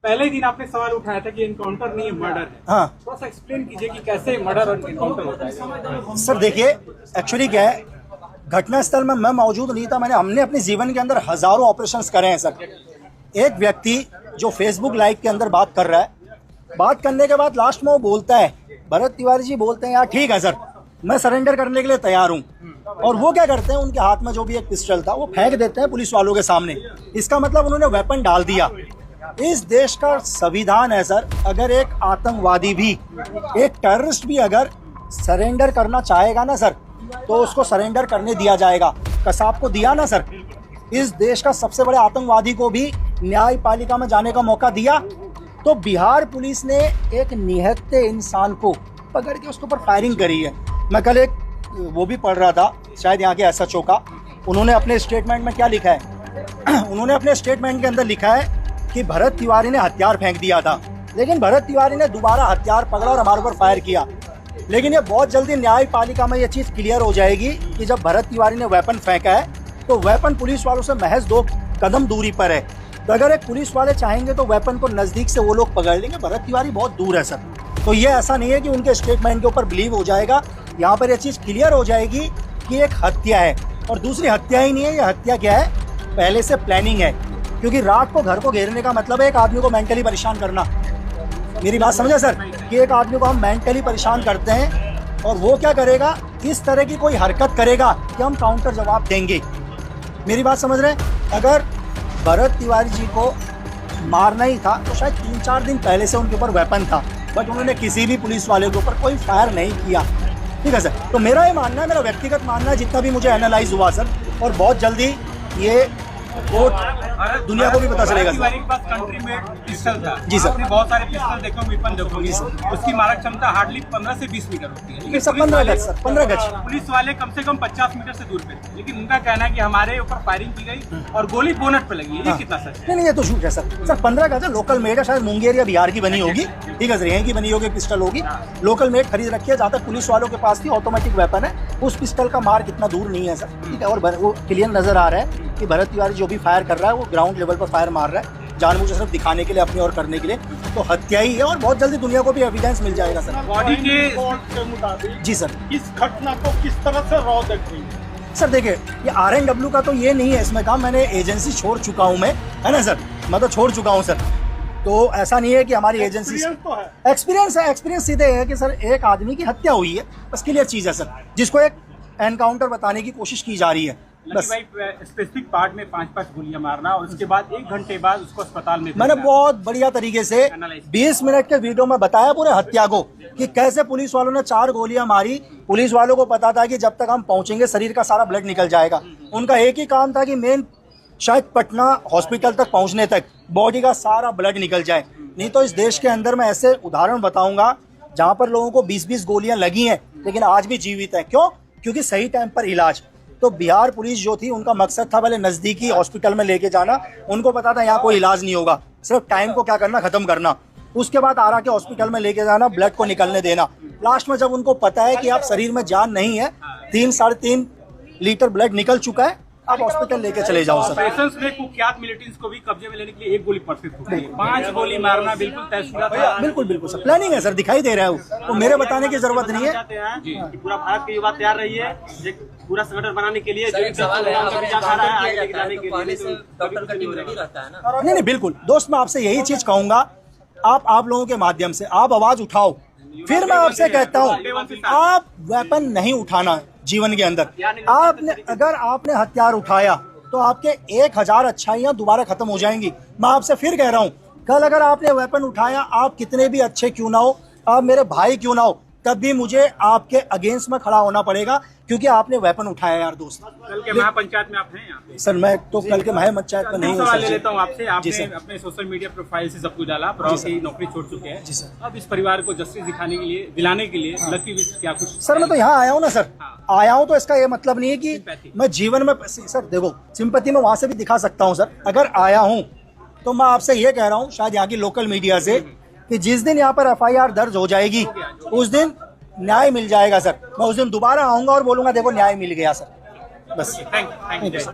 पहले ही दिन आपने सवाल उठाया था कि एनकाउंटर नहीं है, मर्डर है। हाँ थोड़ा सा एक्सप्लेन कीजिए कि कैसे मर्डर और एनकाउंटर होता है। सर, देखिए एक्चुअली क्या है, घटनास्थल में मैं मौजूद नहीं था। हमने अपने जीवन के अंदर हजारों ऑपरेशंस करे हैं सर। एक व्यक्ति जो फेसबुक लाइव के अंदर बात कर रहा है, बात करने के बाद लास्ट में वो बोलता है, भरत तिवारी जी बोलते हैं यार ठीक है सर, मैं सरेंडर करने के लिए तैयार हूँ। और वो क्या करते हैं, उनके हाथ में जो भी एक पिस्टल था वो फेंक देते हैं पुलिस वालों के सामने। इसका मतलब उन्होंने वेपन डाल दिया। इस देश का संविधान है सर, अगर एक आतंकवादी भी, एक टेररिस्ट भी अगर सरेंडर करना चाहेगा ना सर, तो उसको सरेंडर करने दिया जाएगा। कसाब को दिया ना सर, इस देश का सबसे बड़े आतंकवादी को भी न्यायपालिका में जाने का मौका दिया। तो बिहार पुलिस ने एक निहत्थे इंसान को पकड़ के उसके ऊपर फायरिंग करी है। मैं कल एक वो भी पढ़ रहा था, शायद यहाँ के एसएचओ का, उन्होंने अपने स्टेटमेंट में क्या लिखा है उन्होंने अपने स्टेटमेंट के अंदर लिखा है कि भरत तिवारी ने हथियार फेंक दिया था, लेकिन भरत तिवारी ने दोबारा हथियार पकड़ा और हमारे ऊपर फायर किया। लेकिन ये बहुत जल्दी न्यायपालिका में ये चीज़ क्लियर हो जाएगी कि जब भरत तिवारी ने वेपन फेंका है तो वेपन पुलिस वालों से महज 2 कदम दूरी पर है। तो अगर एक पुलिस वाले चाहेंगे तो वेपन को नज़दीक से वो लोग पकड़ लेंगे। भरत तिवारी बहुत दूर है सर। तो ये ऐसा नहीं है कि उनके स्टेटमेंट के ऊपर बिलीव हो जाएगा। यहाँ पर ये चीज़ क्लियर हो जाएगी कि एक हत्या है, और दूसरी हत्या ही नहीं है। ये हत्या क्या है, पहले से प्लानिंग है। क्योंकि रात को घर को घेरने का मतलब है एक आदमी को मेंटली परेशान करना। मेरी बात समझे सर, कि एक आदमी को हम मेंटली परेशान करते हैं और वो क्या करेगा, इस तरह की कोई हरकत करेगा कि हम काउंटर जवाब देंगे। मेरी बात समझ रहे हैं। अगर भरत तिवारी जी को मारना ही था तो शायद 3-4 दिन पहले से उनके ऊपर वेपन था, बट उन्होंने किसी भी पुलिस वाले के ऊपर कोई फायर नहीं किया। ठीक है सर। तो मेरा ये मानना है, मेरा व्यक्तिगत मानना है, जितना भी मुझे एनालाइज हुआ सर, और बहुत जल्दी ये दुनिया को भी पता चलेगा सर। तिवारी के पास कंट्री मेड पिस्टल था। जी सर। आपने बहुत सारे पिस्टल देखो, वेपन देखो, उसकी मारक क्षमता हार्डली 15 से 20 मीटर होती है। लेकिन सर 15 गज, सर 15 गज। पुलिस वाले कम से कम 50 मीटर से दूर पे थे, लेकिन उनका कहना है कि हमारे ऊपर फायरिंग की गई और गोली बोनट पे लगी है। ये कितना सच है? नहीं, ये तो झूठ है सर। सर 15 गज है, लोकल मेड है, शायद मुंगेर या बिहार की बनी होगी। ठीक है सर, यहीं की बनी होगी पिस्टल होगी, लोकल मेड खरीद रखी है। ज़्यादा पुलिस वालों के पास थी, ऑटोमेटिक वेपन है। उस पिस्टल का मार कितना दूर नहीं है सर। ठीक है, और वो क्लियर नजर आ रहा है कि भरत तिवारी जो भी फायर कर रहा है वो ग्राउंड लेवल पर फायर मार रहा है, जानबूझ सिर्फ दिखाने के लिए, अपनी और करने के लिए। तो हत्या ही है, और बहुत जल्दी दुनिया को भी एविडेंस मिल जाएगा सर। बॉडी के मुताबिक जी सर। इस घटना को किस तरह से रॉ देख रही है? सर देखिए, ये RNW का तो ये नहीं है इसमें काम। मैंने एजेंसी छोड़ चुका हूँ मैं, है ना सर, मैं तो छोड़ चुका हूँ सर। तो ऐसा नहीं है कि हमारी एजेंसी, एक्सपीरियंस है। एक्सपीरियंस सीधे है कि सर एक आदमी की हत्या हुई है, बस क्लियर चीज़ है सर, जिसको एक एनकाउंटर बताने की कोशिश की जा रही है। बस स्पेसिफिक पार्ट में 5-5 गोलियां मारना और उसके बाद 1 घंटे बाद उसको अस्पताल में मैंने बहुत बढ़िया तरीके से 20 मिनट के वीडियो में बताया पूरे हत्या को, कि कैसे पुलिस वालों ने 4 गोलियां मारी। पुलिस वालों को पता था कि जब तक हम पहुंचेंगे शरीर का सारा ब्लड निकल जाएगा। उनका एक ही काम था कि मेन शायद पटना हॉस्पिटल तक पहुंचने तक बॉडी का सारा ब्लड निकल जाए। नहीं तो इस देश के अंदर मैं ऐसे उदाहरण बताऊंगा जहां पर लोगों को 20-20 गोलियां लगी हैं लेकिन आज भी जीवित है। क्यों? क्योंकि सही टाइम पर इलाज। तो बिहार पुलिस जो थी, उनका मकसद था पहले नजदीकी हॉस्पिटल में लेके जाना। उनको पता था यहाँ कोई इलाज नहीं होगा, सिर्फ टाइम को क्या करना, खत्म करना। उसके बाद आरा के हॉस्पिटल में लेके जाना, ब्लड को निकलने देना। लास्ट में जब उनको पता है कि आप शरीर में जान नहीं है, 3-3.5 लीटर ब्लड निकल चुका है, आप हॉस्पिटल लेके चले जाओ सर। ऑपरेशंस में कुख्यात मिलिटेंट्स को भी कब्जे में लेने के लिए 1 गोली परफेक्ट होती है। 5 गोली मारना बिल्कुल तयशुदा था। बिल्कुल सर, प्लानिंग है सर, दिखाई दे रहा है वो मेरे बताने की जरूरत नहीं है। पूरा भारत के युवा तैयार रही है पूरा संगठन बनाने के लिए। नहीं, बिल्कुल दोस्त, मैं आपसे यही चीज कहूंगा, आप लोगों के माध्यम से आप आवाज उठाओ। फिर मैं आपसे कहता हूँ, आप वेपन नहीं उठाना जीवन के अंदर। अगर आपने हथियार उठाया तो आपके 1000 अच्छाइयाँ दोबारा खत्म हो जाएंगी। मैं आपसे फिर कह रहा हूँ, कल अगर आपने वेपन उठाया, आप कितने भी अच्छे क्यों ना हो, आप मेरे भाई क्यों ना हो, तब भी मुझे आपके अगेंस्ट में खड़ा होना पड़ेगा, क्योंकि आपने वेपन उठाया यार दोस्त। कल के महापंचायत में आप हैं यहाँ पे? सर मैं तो कल के महापंचायत में नहीं हूँ। सवाल ले लेता हूँ आपसे। आपने अपने सोशल मीडिया प्रोफाइल से सब कुछ डाला, की नौकरी छोड़ चुके हैं। जी सर। अब इस परिवार को जस्टिस दिलाने के लिए लकी विश क्या कुछ? सर मैं तो यहाँ आया हूँ ना सर, आया हूँ तो इसका ये मतलब नहीं है कि मैं जीवन में, सर देखो, सिंपैथी में वहां से भी दिखा सकता हूँ सर। अगर आया हूँ तो मैं आपसे ये कह रहा हूँ, शायद यहाँ की लोकल मीडिया से, कि जिस दिन यहाँ पर FIR दर्ज हो जाएगी उस दिन न्याय मिल जाएगा सर। मैं उस दिन दोबारा आऊंगा और बोलूंगा देखो न्याय मिल गया सर। बस। Thank you sir.